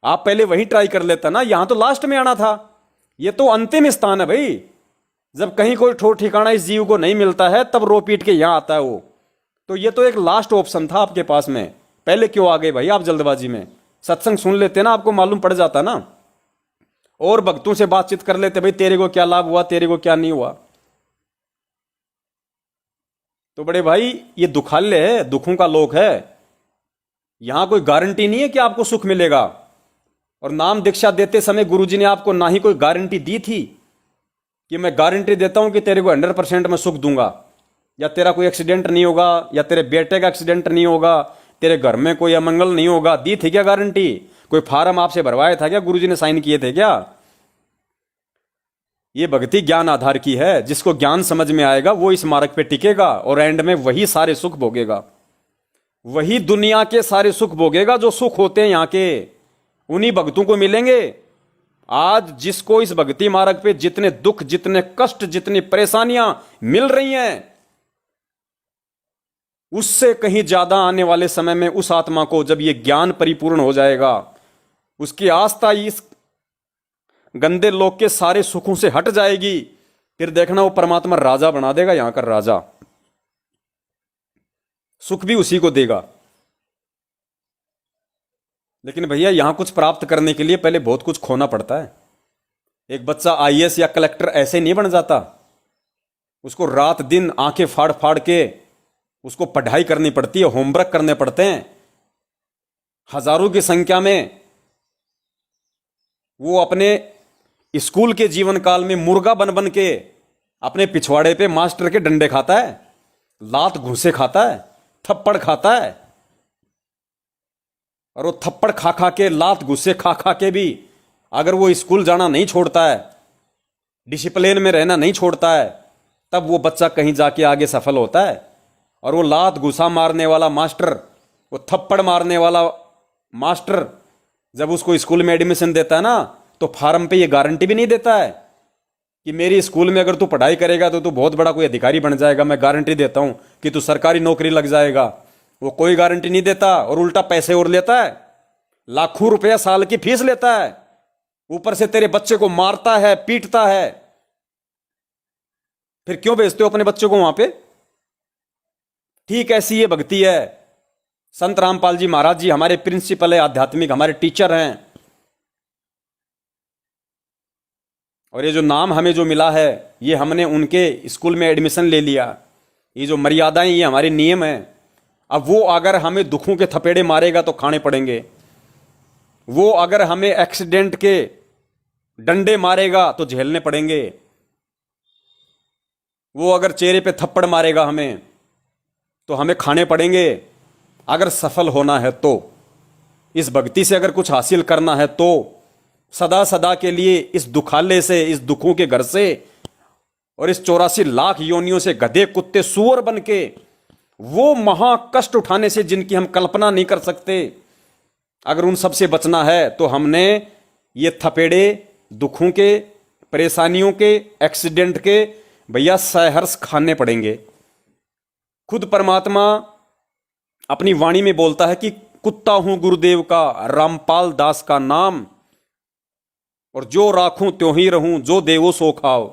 आप पहले वहीं ट्राई कर लेता ना। यहां तो लास्ट में आना था, ये तो अंतिम स्थान है भाई। जब कहीं कोई ठोर ठिकाना इस जीव को नहीं मिलता है तब रो पीट के यहां आता है वो। तो ये तो एक लास्ट ऑप्शन था आपके पास में, पहले क्यों आ गए भाई आप जल्दबाजी में? सत्संग सुन लेते ना, आपको मालूम पड़ जाता ना, और भक्तों से बातचीत कर लेते, भाई तेरे को क्या लाभ हुआ, तेरे को क्या नहीं हुआ। तो बड़े भाई ये दुखालय है, दुखों का लोक है। यहां कोई गारंटी नहीं है कि आपको सुख मिलेगा। और नाम दीक्षा देते समय गुरुजी ने आपको ना ही कोई गारंटी दी थी कि मैं गारंटी देता हूं कि तेरे को 100% मैं सुख दूंगा, या तेरा कोई एक्सीडेंट नहीं होगा, या तेरे बेटे का एक्सीडेंट नहीं होगा, तेरे घर में कोई अमंगल नहीं होगा। दी थी क्या गारंटी? कोई फार्म आपसे भरवाया था क्या? गुरुजी ने साइन किए थे क्या? ये भक्ति ज्ञान आधार की है। जिसको ज्ञान समझ में आएगा वो इस मार्ग पे टिकेगा, और एंड में वही सारे सुख भोगेगा, वही दुनिया के सारे सुख भोगेगा। जो सुख होते हैं यहाँ के उन्हीं भक्तों को मिलेंगे। आज जिसको इस भक्ति मार्ग पे जितने दुख, जितने कष्ट, जितनी परेशानियां मिल रही हैं, उससे कहीं ज्यादा आने वाले समय में उस आत्मा को जब ये ज्ञान परिपूर्ण हो जाएगा, उसकी आस्था इस गंदे लोग के सारे सुखों से हट जाएगी, फिर देखना वो परमात्मा राजा बना देगा, यहां का राजा, सुख भी उसी को देगा। लेकिन भैया यहां कुछ प्राप्त करने के लिए पहले बहुत कुछ खोना पड़ता है। एक बच्चा आईएएस या कलेक्टर ऐसे नहीं बन जाता, उसको रात दिन आंखें फाड़ फाड़ के उसको पढ़ाई करनी पड़ती है, होमवर्क करने पड़ते हैं। हजारों की संख्या में वो अपने स्कूल के जीवन काल में मुर्गा बन बन के अपने पिछवाड़े पे मास्टर के डंडे खाता है, लात घूंसे खाता है, थप्पड़ खाता है। और वो थप्पड़ खा खा के, लात घूंसे खा खा के भी अगर वो स्कूल जाना नहीं छोड़ता है, डिसिप्लिन में रहना नहीं छोड़ता है, तब वो बच्चा कहीं जाके आगे सफल होता है। और वो लात घुसा मारने वाला मास्टर, वो थप्पड़ मारने वाला मास्टर जब उसको स्कूल में एडमिशन देता है ना, तो फार्म पे ये गारंटी भी नहीं देता है कि मेरी स्कूल में अगर तू पढ़ाई करेगा तो तू बहुत बड़ा कोई अधिकारी बन जाएगा, मैं गारंटी देता हूं कि तू सरकारी नौकरी लग जाएगा। वो कोई गारंटी नहीं देता और उल्टा पैसे और लेता है, लाखों रुपया साल की फीस लेता है, ऊपर से तेरे बच्चे को मारता है, पीटता है। फिर क्यों भेजते हो अपने बच्चे को वहां पे? ठीक ऐसी ये भक्ति है। संत रामपाल जी महाराज जी हमारे प्रिंसिपल है, आध्यात्मिक हमारे टीचर हैं। और ये जो नाम हमें जो मिला है, ये हमने उनके स्कूल में एडमिशन ले लिया। ये जो मर्यादाएं, ये हमारे नियम हैं। अब वो अगर हमें दुखों के थपेड़े मारेगा तो खाने पड़ेंगे, वो अगर हमें एक्सीडेंट के डंडे मारेगा तो झेलने पड़ेंगे, वो अगर चेहरे पे थप्पड़ मारेगा हमें तो हमें खाने पड़ेंगे। अगर सफल होना है तो, इस भक्ति से अगर कुछ हासिल करना है तो, सदा सदा के लिए इस दुखाले से, इस दुखों के घर से और इस 84 लाख योनियों से गधे कुत्ते सुअर बन के वो महा कष्ट उठाने से जिनकी हम कल्पना नहीं कर सकते, अगर उन सब से बचना है तो हमने ये थपेड़े दुखों के, परेशानियों के, एक्सीडेंट के भैया सहर्ष खाने पड़ेंगे। खुद परमात्मा अपनी वाणी में बोलता है कि कुत्ता हूं गुरुदेव का, रामपाल दास का नाम, और जो राखूं त्यों ही रहूं, जो देवो सो खाओ।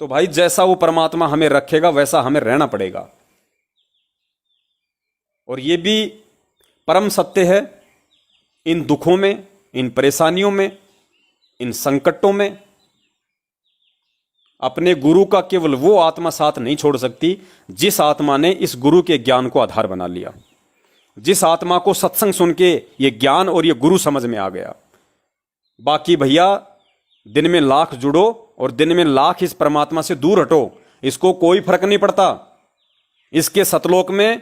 तो भाई जैसा वो परमात्मा हमें रखेगा वैसा हमें रहना पड़ेगा। और ये भी परम सत्य है, इन दुखों में, इन परेशानियों में, इन संकटों में अपने गुरु का केवल वो आत्मा साथ नहीं छोड़ सकती जिस आत्मा ने इस गुरु के ज्ञान को आधार बना लिया, जिस आत्मा को सत्संग सुन के ये ज्ञान और ये गुरु समझ में आ गया। बाकी भैया दिन में लाख जुड़ो और दिन में लाख इस परमात्मा से दूर हटो, इसको कोई फर्क नहीं पड़ता। इसके सतलोक में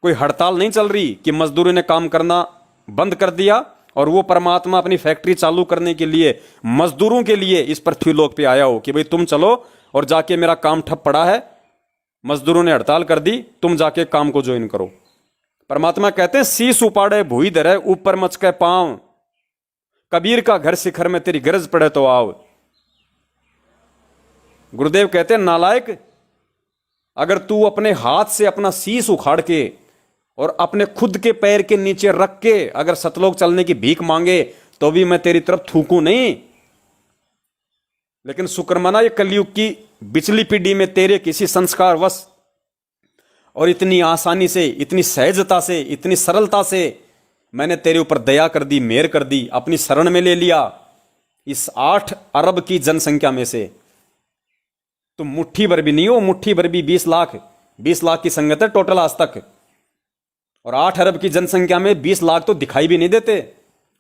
कोई हड़ताल नहीं चल रही कि मजदूरों ने काम करना बंद कर दिया और वो परमात्मा अपनी फैक्ट्री चालू करने के लिए मजदूरों के लिए इस पृथ्वीलोक पे आया हो कि भाई तुम चलो और जाके, मेरा काम ठप पड़ा है, मजदूरों ने हड़ताल कर दी, तुम जाके काम को ज्वाइन करो। परमात्मा कहते हैं शीश उपाड़े भूई धरे, ऊपर मचके पांव, कबीर का घर शिखर में तेरी गरज पड़े तो आओ। गुरुदेव कहते हैं नालायक, अगर तू अपने हाथ से अपना शीश उखाड़ के और अपने खुद के पैर के नीचे रख के अगर सतलोक चलने की भीख मांगे तो भी मैं तेरी तरफ थूकूं नहीं। लेकिन शुक्र मना ये कलयुग की बिचली पीढ़ी में तेरे किसी संस्कार वश और इतनी आसानी से, इतनी सहजता से, इतनी सरलता से मैंने तेरे ऊपर दया कर दी, मेहर कर दी, अपनी शरण में ले लिया। इस 8 अरब की जनसंख्या में से तुम मुट्ठी भर भी नहीं हो, मुट्ठी भर भी 20 लाख की संगत है टोटल आज तक। और 8 अरब की जनसंख्या में 20 लाख तो दिखाई भी नहीं देते,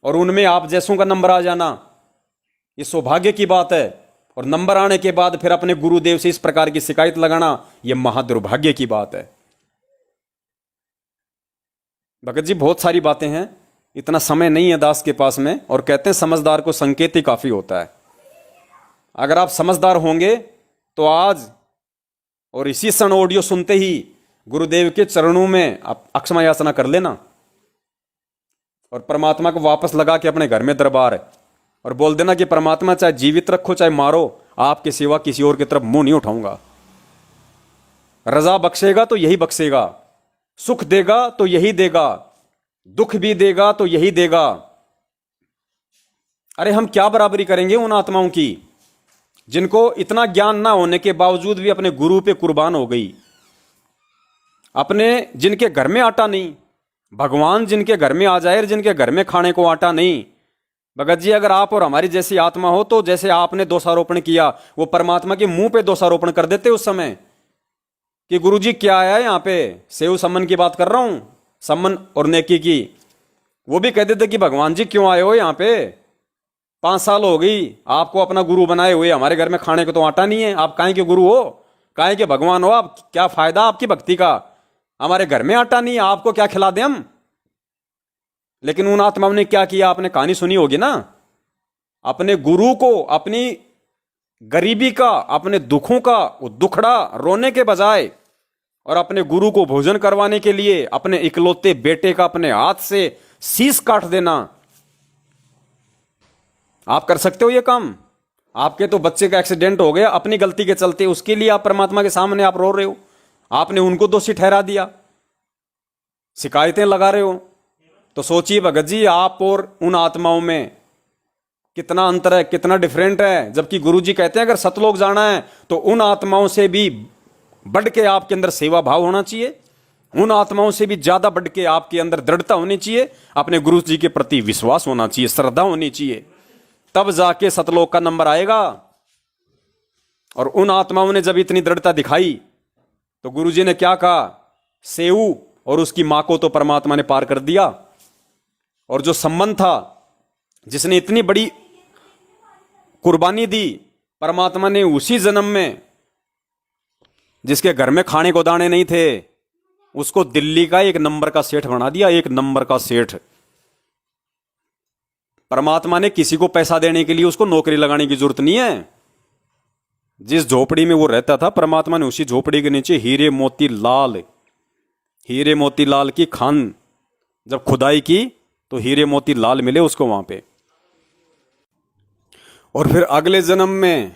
और उनमें आप जैसों का नंबर आ जाना ये सौभाग्य की बात है। और नंबर आने के बाद फिर अपने गुरुदेव से इस प्रकार की शिकायत लगाना यह महादुर्भाग्य की बात है। भगत जी बहुत सारी बातें हैं, इतना समय नहीं है दास के पास में, और कहते हैं समझदार को संकेत ही काफी होता है। अगर आप समझदार होंगे तो आज और इसी क्षण ऑडियो सुनते ही गुरुदेव के चरणों में आप अक्षमा याचना कर लेना और परमात्मा को वापस लगा के अपने घर में दरबार है और बोल देना कि परमात्मा चाहे जीवित रखो चाहे मारो, आपके सिवा किसी और की तरफ मुंह नहीं उठाऊंगा। रजा बख्शेगा तो यही बख्शेगा, सुख देगा तो यही देगा, दुख भी देगा तो यही देगा। अरे हम क्या बराबरी करेंगे उन आत्माओं की जिनको इतना ज्ञान ना होने के बावजूद भी अपने गुरु पे कुर्बान हो गई, अपने जिनके घर में आटा नहीं, भगवान जिनके घर में आ जाए और जिनके घर में खाने को आटा नहीं। भगत जी, अगर आप और हमारी जैसी आत्मा हो तो जैसे आपने दोषारोपण किया, वो परमात्मा के मुंह पे दोषारोपण कर देते उस समय कि गुरुजी क्या है यहाँ पे, सेव सम्मन की बात कर रहा हूं, सम्मन और नेकी की। वो भी कह देते कि भगवान जी क्यों आए हो यहाँ पे, 5 साल हो गई आपको अपना गुरु बनाए हुए, हमारे घर में खाने को तो आटा नहीं है, आप काहे के गुरु हो, काहे के भगवान हो आप, क्या फायदा आपकी भक्ति का, हमारे घर में आटा नहीं है, आपको क्या खिला दें हम। लेकिन उन आत्माओं ने क्या किया, आपने कहानी सुनी होगी ना, अपने गुरु को अपनी गरीबी का, अपने दुखों का दुखड़ा रोने के बजाय और अपने गुरु को भोजन करवाने के लिए अपने इकलौते बेटे का अपने हाथ से शीश काट देना। आप कर सकते हो ये काम? आपके तो बच्चे का एक्सीडेंट हो गया अपनी गलती के चलते, उसके लिए आप परमात्मा के सामने आप रो रहे हो, आपने उनको दोषी ठहरा दिया, शिकायतें लगा रहे हो। तो सोचिए भगत जी, आप और उन आत्माओं में कितना अंतर है, कितना डिफरेंट है। जबकि गुरु जी कहते हैं अगर सतलोक जाना है तो उन आत्माओं से भी बढ़ के आपके अंदर सेवा भाव होना चाहिए, उन आत्माओं से भी ज्यादा बढ़ के आपके अंदर दृढ़ता होनी चाहिए, अपने गुरु जी के प्रति विश्वास होना चाहिए, श्रद्धा होनी चाहिए, तब जाके सतलोक का नंबर आएगा। और उन आत्माओं ने जब इतनी दृढ़ता दिखाई तो गुरु जी ने क्या कहा, सेऊ और उसकी मां को तो परमात्मा ने पार कर दिया, और जो संबंध था जिसने इतनी बड़ी कुर्बानी दी, परमात्मा ने उसी जन्म में, जिसके घर में खाने को दाने नहीं थे, उसको दिल्ली का 1 नंबर का सेठ बना दिया, 1 नंबर का सेठ। परमात्मा ने किसी को पैसा देने के लिए उसको नौकरी लगाने की जरूरत नहीं है। जिस झोपड़ी में वो रहता था, परमात्मा ने उसी झोपड़ी के नीचे हीरे मोती लाल की खान जब खुदाई की तो हीरे मोती लाल मिले उसको वहां पे। और फिर अगले जन्म में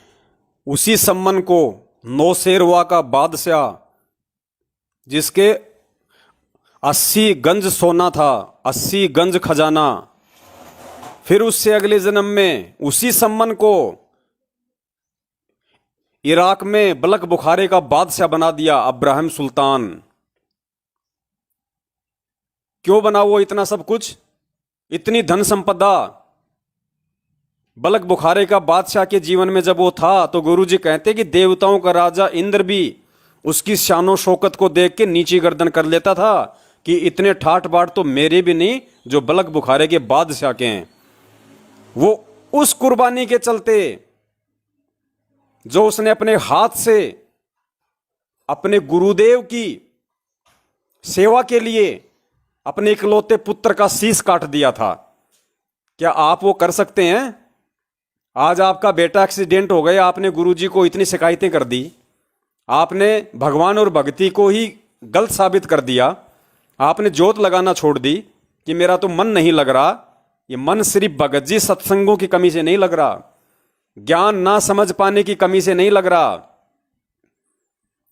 उसी सम्मन को नौशेरवा का बादशाह, जिसके 80 गंज सोना था, 80 गंज खजाना, फिर उससे अगले जन्म में उसी सम्मन को इराक में बलक बुखारे का बादशाह बना दिया, अब्राहम सुल्तान। क्यों बना वो इतना सब कुछ, इतनी धन संपदा? बलक बुखारे का बादशाह के जीवन में जब वो था तो गुरुजी कहते कि देवताओं का राजा इंद्र भी उसकी शानो शौकत को देख के नीची गर्दन कर लेता था कि इतने ठाट बाट तो मेरे भी नहीं जो बलक बुखारे के बादशाह के हैं। वो उस कुर्बानी के चलते जो उसने अपने हाथ से अपने गुरुदेव की सेवा के लिए अपने इकलौते पुत्र का शीश काट दिया था, क्या आप वो कर सकते हैं? आज आपका बेटा एक्सीडेंट हो गया, आपने गुरुजी को इतनी शिकायतें कर दी, आपने भगवान और भक्ति को ही गलत साबित कर दिया, आपने जोत लगाना छोड़ दी कि मेरा तो मन नहीं लग रहा। ये मन सिर्फ भगत जी सत्संगों की कमी से नहीं लग रहा, ज्ञान ना समझ पाने की कमी से नहीं लग रहा।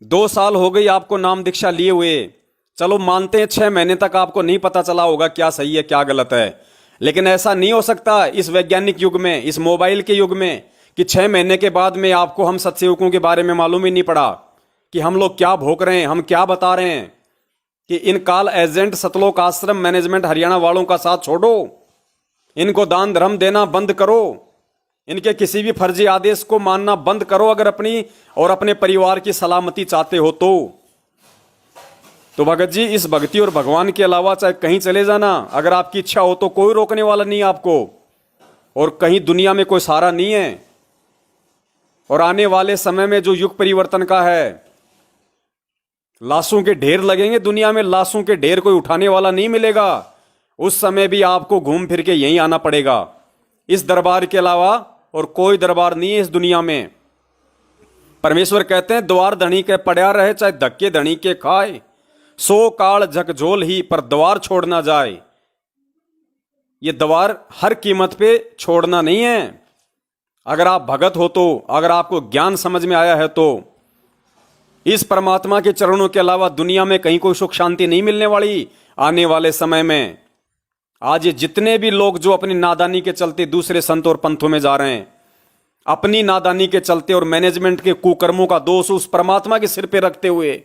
2 साल हो गई आपको नाम दीक्षा लिए हुए, चलो मानते हैं 6 महीने तक आपको नहीं पता चला होगा क्या सही है क्या गलत है, लेकिन ऐसा नहीं हो सकता इस वैज्ञानिक युग में, इस मोबाइल के युग में, कि 6 महीने के बाद में आपको हम सत्सेवकों के बारे में मालूम ही नहीं पड़ा कि हम लोग क्या भोग रहे हैं, हम क्या बता रहे हैं। कि इन काल एजेंट सतलोक आश्रम मैनेजमेंट हरियाणा वालों का साथ छोड़ो, इनको दान धर्म देना बंद करो, इनके किसी भी फर्जी आदेश को मानना बंद करो अगर अपनी और अपने परिवार की सलामती चाहते हो तो भगत जी इस भक्ति और भगवान के अलावा चाहे कहीं चले जाना, अगर आपकी इच्छा हो तो कोई रोकने वाला नहीं आपको, और कहीं दुनिया में कोई सहारा नहीं है। और आने वाले समय में जो युग परिवर्तन का है, लाशों के ढेर लगेंगे दुनिया में, लाशों के ढेर कोई उठाने वाला नहीं मिलेगा। उस समय भी आपको घूम फिर के यहीं आना पड़ेगा। इस दरबार के अलावा और कोई दरबार नहीं है इस दुनिया में। परमेश्वर कहते हैं द्वार धनी के पड़ा रहे चाहे धक्के धनी के खाए, 100 काल झकझोल ही पर द्वार छोड़ ना जाए। ये द्वार हर कीमत पे छोड़ना नहीं है। अगर आप भगत हो तो, अगर आपको ज्ञान समझ में आया है तो इस परमात्मा के चरणों के अलावा दुनिया में कहीं कोई सुख शांति नहीं मिलने वाली आने वाले समय में। आज ये जितने भी लोग जो अपनी नादानी के चलते दूसरे संत और पंथों में जा रहे हैं, अपनी नादानी के चलते और मैनेजमेंट के कुकर्मों का दोष उस परमात्मा के सिर पे रखते हुए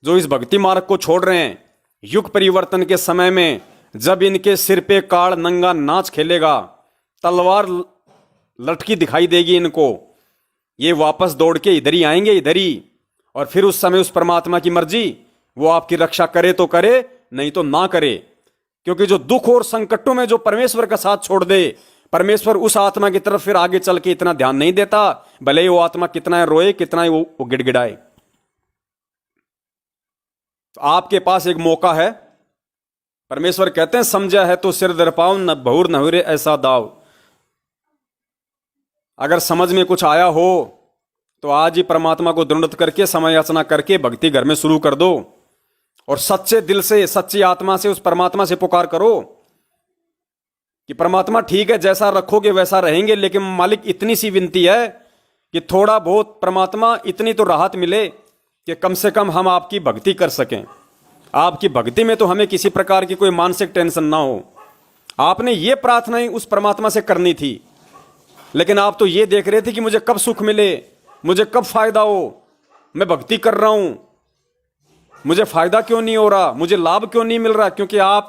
जो इस भक्ति मार्ग को छोड़ रहे हैं, युग परिवर्तन के समय में जब इनके सिर पे काड़ नंगा नाच खेलेगा, तलवार लटकी दिखाई देगी इनको, ये वापस दौड़ के इधर ही आएंगे, इधर ही। और फिर उस समय उस परमात्मा की मर्जी, वो आपकी रक्षा करे तो करे, नहीं तो ना करे। क्योंकि जो दुख और संकटों में जो परमेश्वर का साथ छोड़ दे, परमेश्वर उस आत्मा की तरफ फिर आगे चल के इतना ध्यान नहीं देता, भले ही वो आत्मा कितना रोए, कितना ही वो गिड़गिड़ाए। तो आपके पास एक मौका है। परमेश्वर कहते हैं समझा है तो सिर दर पाओ, न बहुर न हुरे ऐसा दाव। अगर समझ में कुछ आया हो तो आज ही परमात्मा को दृढ़ करके समय याचना करके भक्ति घर में शुरू कर दो और सच्चे दिल से, सच्ची आत्मा से उस परमात्मा से पुकार करो कि परमात्मा ठीक है, जैसा रखोगे वैसा रहेंगे, लेकिन मालिक इतनी सी विनती है कि थोड़ा बहुत परमात्मा इतनी तो राहत मिले कि कम से कम हम आपकी भक्ति कर सकें। आपकी भक्ति में तो हमें किसी प्रकार की कोई मानसिक टेंशन ना हो। आपने ये प्रार्थना ही उस परमात्मा से करनी थी, लेकिन आप तो ये देख रहे थे कि मुझे कब सुख मिले, मुझे कब फायदा हो, मैं भक्ति कर रहा हूं, मुझे फायदा क्यों नहीं हो रहा, मुझे लाभ क्यों नहीं मिल रहा। क्योंकि आप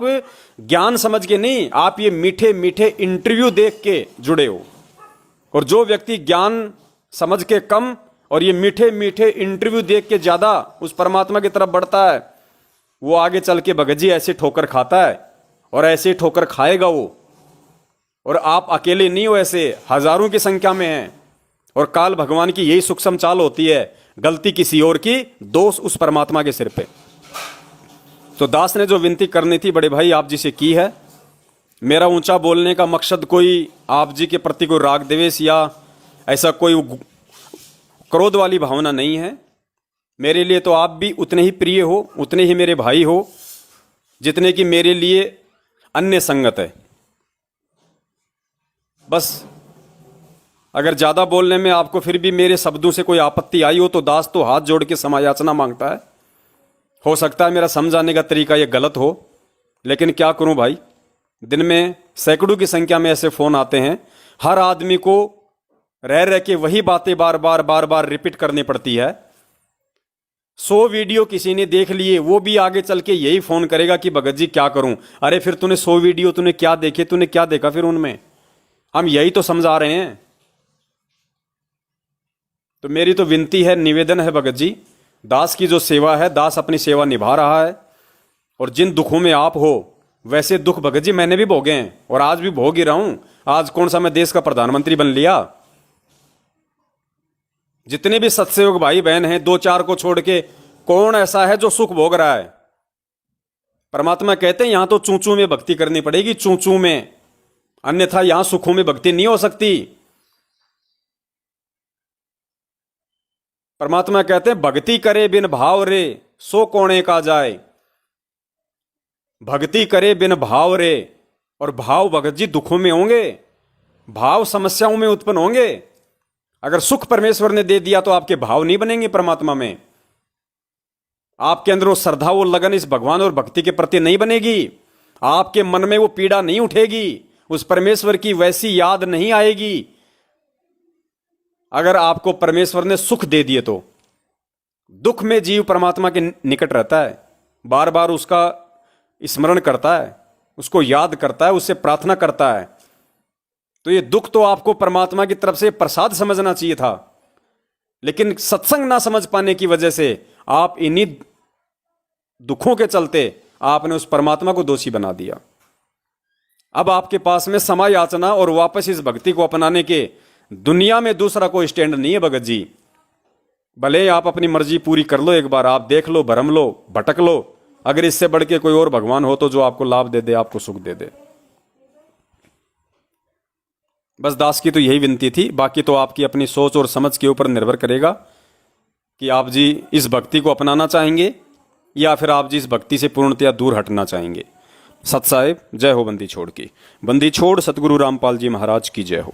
ज्ञान समझ के नहीं, आप ये मीठे मीठे इंटरव्यू देख के जुड़े हो। और जो व्यक्ति ज्ञान समझ के कम और ये मीठे मीठे इंटरव्यू देख के ज्यादा उस परमात्मा की तरफ बढ़ता है, वो आगे चल के भगत जी ऐसे ठोकर खाता है और ऐसे ठोकर खाएगा वो। और आप अकेले नहीं हो, ऐसे हजारों की संख्या में हैं। और काल भगवान की यही सूक्ष्म चाल होती है, गलती किसी और की, दोष उस परमात्मा के सिर पे। तो दास ने जो विनती करनी थी बड़े भाई आप जी से की है। मेरा ऊंचा बोलने का मकसद कोई आप जी के प्रति कोई राग द्वेष या ऐसा कोई क्रोध वाली भावना नहीं है। मेरे लिए तो आप भी उतने ही प्रिय हो, उतने ही मेरे भाई हो, जितने कि मेरे लिए अन्य संगत है। बस अगर ज्यादा बोलने में आपको फिर भी मेरे शब्दों से कोई आपत्ति आई हो तो दास तो हाथ जोड़ के क्षमा याचना मांगता है। हो सकता है मेरा समझाने का तरीका ये गलत हो, लेकिन क्या करूं भाई, दिन में सैकड़ों की संख्या में ऐसे फोन आते हैं। हर आदमी को रह रह के वही बातें बार बार रिपीट करनी पड़ती है। 100 वीडियो किसी ने देख लिए, वो भी आगे चल के यही फोन करेगा कि भगत जी क्या करूं। अरे फिर तूने 100 वीडियो तूने क्या देखे, तूने क्या देखा फिर उनमें? हम यही तो समझा रहे हैं। तो मेरी तो विनती है, निवेदन है भगत जी, दास की जो सेवा है, दास अपनी सेवा निभा रहा है। और जिन दुखों में आप हो वैसे दुख भगत जी मैंने भी भोगे हैं और आज भी भोग ही रहा हूं। आज कौन सा मैं देश का प्रधानमंत्री बन लिया। जितने भी सत्संग भाई बहन हैं, 2-4 को छोड़ के कौन ऐसा है जो सुख भोग रहा है? परमात्मा कहते हैं यहां तो चूचू में भक्ति करनी पड़ेगी, चूचू में, अन्यथा यहां सुखों में भक्ति नहीं हो सकती। परमात्मा कहते हैं भक्ति करे बिन भाव रे सो कोणे का जाए। भक्ति करे बिन भाव रे, और भाव भगत जी दुखों में होंगे, भाव समस्याओं में उत्पन्न होंगे। अगर सुख परमेश्वर ने दे दिया तो आपके भाव नहीं बनेंगे परमात्मा में। आपके अंदर वो श्रद्धा, वो लगन इस भगवान और भक्ति के प्रति नहीं बनेगी। आपके मन में वो पीड़ा नहीं उठेगी, उस परमेश्वर की वैसी याद नहीं आएगी। अगर आपको परमेश्वर ने सुख दे दिए तो दुख में जीव परमात्मा के निकट रहता है, बार बार उसका स्मरण करता है, उसको याद करता है, उससे प्रार्थना करता है। तो ये दुख तो आपको परमात्मा की तरफ से प्रसाद समझना चाहिए था, लेकिन सत्संग ना समझ पाने की वजह से आप इन्हीं दुखों के चलते आपने उस परमात्मा को दोषी बना दिया। अब आपके पास में समय याचना और वापस इस भक्ति को अपनाने के दुनिया में दूसरा कोई स्टैंड नहीं है भगत जी। भले आप अपनी मर्जी पूरी कर लो, एक बार आप देख लो, भरम लो, भटक लो। अगर इससे बढ़ के कोई और भगवान हो तो जो आपको लाभ दे दे, आपको सुख दे दे। बस दास की तो यही विनती थी। बाकी तो आपकी अपनी सोच और समझ के ऊपर निर्भर करेगा कि आप जी इस भक्ति को अपनाना चाहेंगे या फिर आप जी इस भक्ति से पूर्णतया दूर हटना चाहेंगे। सत साहेब, जय हो बंदी छोड़ की। बंदी छोड़ सतगुरु रामपाल जी महाराज की जय हो।